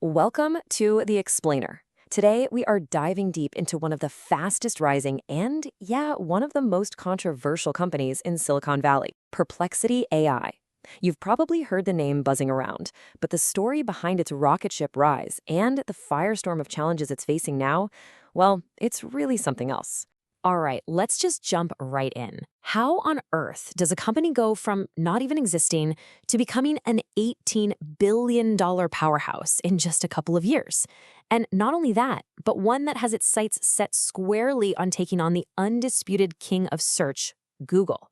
Welcome to The Explainer. Today, we are diving deep into one of the fastest rising and, yeah, one of the most controversial companies in Silicon Valley, Perplexity AI. You've probably heard the name buzzing around, but the story behind its rocket ship rise and the firestorm of challenges it's facing now, well, it's really something else. All right, let's just jump right in. How on earth does a company go from not even existing to becoming an $18 billion powerhouse in just a couple of years? And not only that, but one that has its sights set squarely on taking on the undisputed king of search, Google.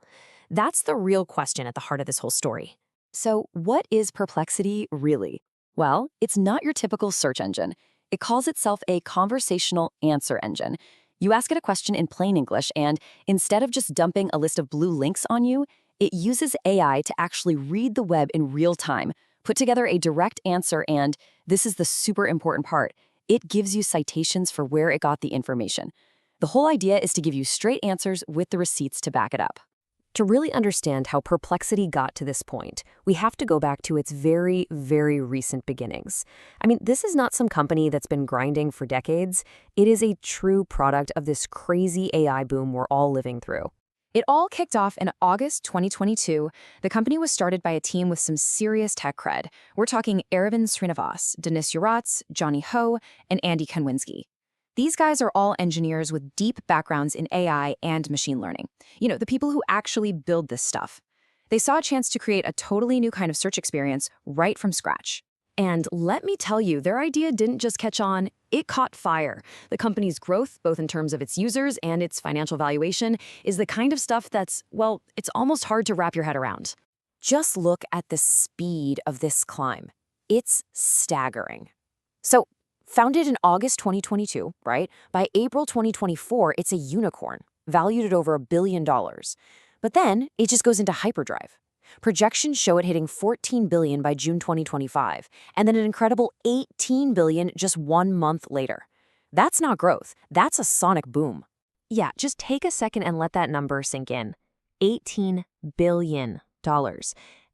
That's the real question at the heart of this whole story. So, what is Perplexity really? Well, it's not your typical search engine. It calls itself a conversational answer engine. You ask it a question in plain English, and instead of just dumping a list of blue links on you, it uses AI to actually read the web in real time, put together a direct answer, and this is the super important part, it gives you citations for where it got the information. The whole idea is to give you straight answers with the receipts to back it up. To really understand how Perplexity got to this point, we have to go back to its very, very recent beginnings. I mean, this is not some company that's been grinding for decades. It is a true product of this crazy AI boom we're all living through. It all kicked off in August 2022. The company was started by a team with some serious tech cred. We're talking Aravind Srinivas, Denis Uratz, Johnny Ho, and Andy Konwinski. These guys are all engineers with deep backgrounds in AI and machine learning. You know, the people who actually build this stuff. They saw a chance to create a totally new kind of search experience right from scratch. And let me tell you, their idea didn't just catch on, it caught fire. The company's growth, both in terms of its users and its financial valuation, is the kind of stuff that's, well, it's almost hard to wrap your head around. Just look at the speed of this climb. It's staggering. So, founded in August 2022, right? By April 2024, it's a unicorn, valued at over $1 billion. But then it just goes into hyperdrive. Projections show it hitting $14 billion by June 2025, and then an incredible $18 billion just 1 month later. That's not growth, that's a sonic boom. Yeah, just take a second and let that number sink in. $18 billion.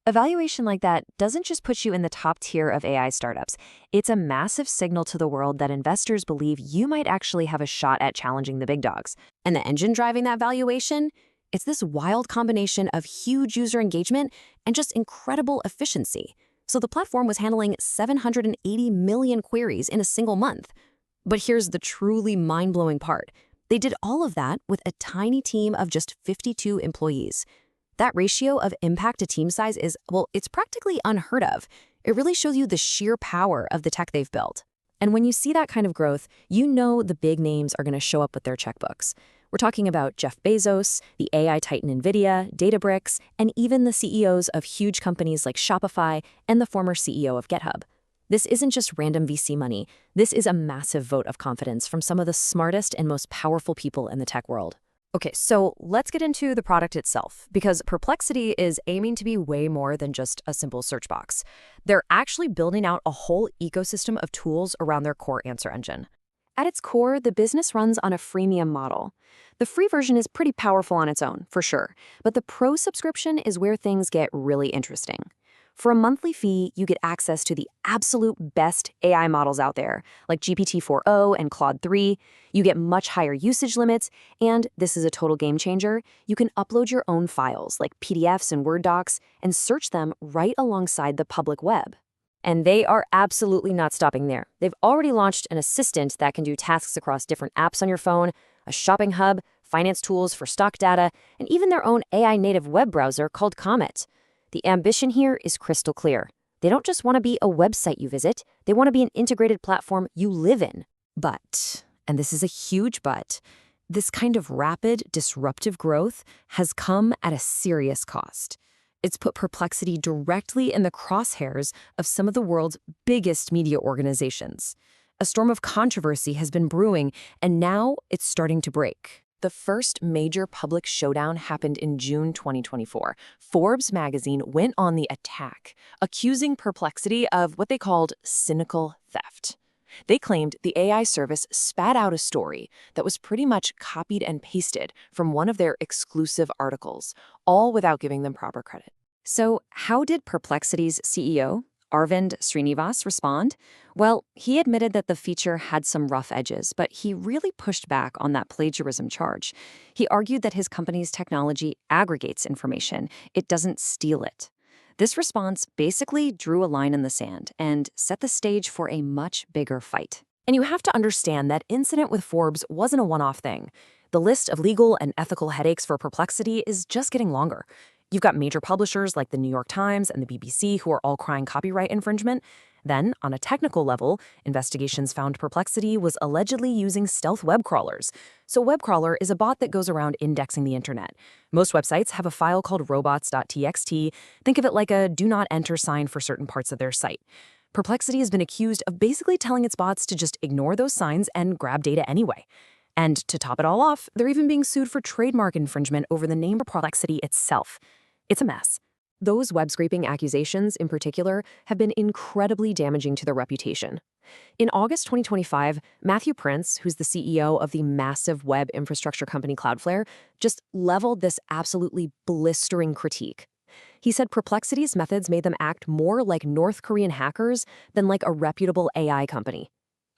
A valuation like that doesn't just put you in the top tier of AI startups. It's a massive signal to the world that investors believe you might actually have a shot at challenging the big dogs. And the engine driving that valuation? It's this wild combination of huge user engagement and just incredible efficiency. So the platform was handling 780 million queries in a single month. But here's the truly mind-blowing part. They did all of that with a tiny team of just 52 employees. That ratio of impact to team size is, well, it's practically unheard of. It really shows you the sheer power of the tech they've built. And when you see that kind of growth, you know the big names are going to show up with their checkbooks. We're talking about Jeff Bezos, the AI titan NVIDIA, Databricks, and even the CEOs of huge companies like Shopify and the former CEO of GitHub. This isn't just random VC money. This is a massive vote of confidence from some of the smartest and most powerful people in the tech world. Okay, so let's get into the product itself, because Perplexity is aiming to be way more than just a simple search box. They're actually building out a whole ecosystem of tools around their core answer engine. At its core, the business runs on a freemium model. The free version is pretty powerful on its own, for sure, but the pro subscription is where things get really interesting. For a monthly fee, you get access to the absolute best AI models out there, like GPT-4o and Claude 3. You get much higher usage limits, and this is a total game changer, you can upload your own files, like PDFs and Word docs, and search them right alongside the public web. And they are absolutely not stopping there. They've already launched an assistant that can do tasks across different apps on your phone, a shopping hub, finance tools for stock data, and even their own AI-native web browser called Comet. The ambition here is crystal clear. They don't just want to be a website you visit, they want to be an integrated platform you live in. But, and this is a huge but, this kind of rapid, disruptive growth has come at a serious cost. It's put Perplexity directly in the crosshairs of some of the world's biggest media organizations. A storm of controversy has been brewing, and now it's starting to break. The first major public showdown happened in June 2024. Forbes magazine went on the attack, accusing Perplexity of what they called cynical theft. They claimed the AI service spat out a story that was pretty much copied and pasted from one of their exclusive articles, all without giving them proper credit. So how did Perplexity's CEO, Arvind Srinivas respond? Well, he admitted that the feature had some rough edges, but he really pushed back on that plagiarism charge. He argued that his company's technology aggregates information, it doesn't steal it. This response basically drew a line in the sand and set the stage for a much bigger fight. And you have to understand that incident with Forbes wasn't a one-off thing. The list of legal and ethical headaches for Perplexity is just getting longer. You've got major publishers like the New York Times and the BBC who are all crying copyright infringement. Then, on a technical level, investigations found Perplexity was allegedly using stealth web crawlers. So web crawler is a bot that goes around indexing the internet. Most websites have a file called robots.txt. Think of it like a do not enter sign for certain parts of their site. Perplexity has been accused of basically telling its bots to just ignore those signs and grab data anyway. And to top it all off, they're even being sued for trademark infringement over the name Perplexity itself. It's a mess. Those web scraping accusations, in particular, have been incredibly damaging to their reputation. In August 2025, Matthew Prince, who's the CEO of the massive web infrastructure company Cloudflare, just leveled this absolutely blistering critique. He said Perplexity's methods made them act more like North Korean hackers than like a reputable AI company.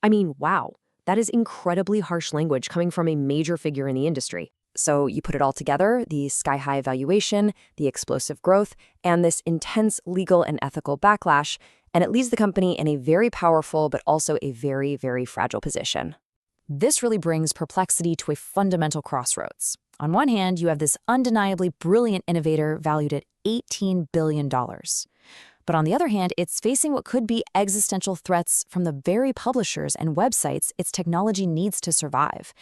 I mean, wow, that is incredibly harsh language coming from a major figure in the industry. So you put it all together, the sky-high valuation, the explosive growth, and this intense legal and ethical backlash, and it leaves the company in a very powerful but also a very, very fragile position. This really brings Perplexity to a fundamental crossroads. On one hand, you have this undeniably brilliant innovator valued at $18 billion. But on the other hand, it's facing what could be existential threats from the very publishers and websites its technology needs to survive.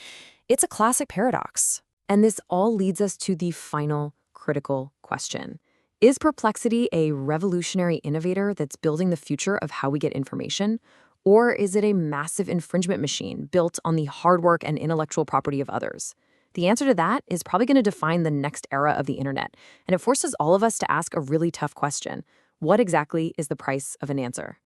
It's a classic paradox. And this all leads us to the final critical question. Is Perplexity a revolutionary innovator that's building the future of how we get information? Or is it a massive infringement machine built on the hard work and intellectual property of others? The answer to that is probably going to define the next era of the internet, and it forces all of us to ask a really tough question. What exactly is the price of an answer?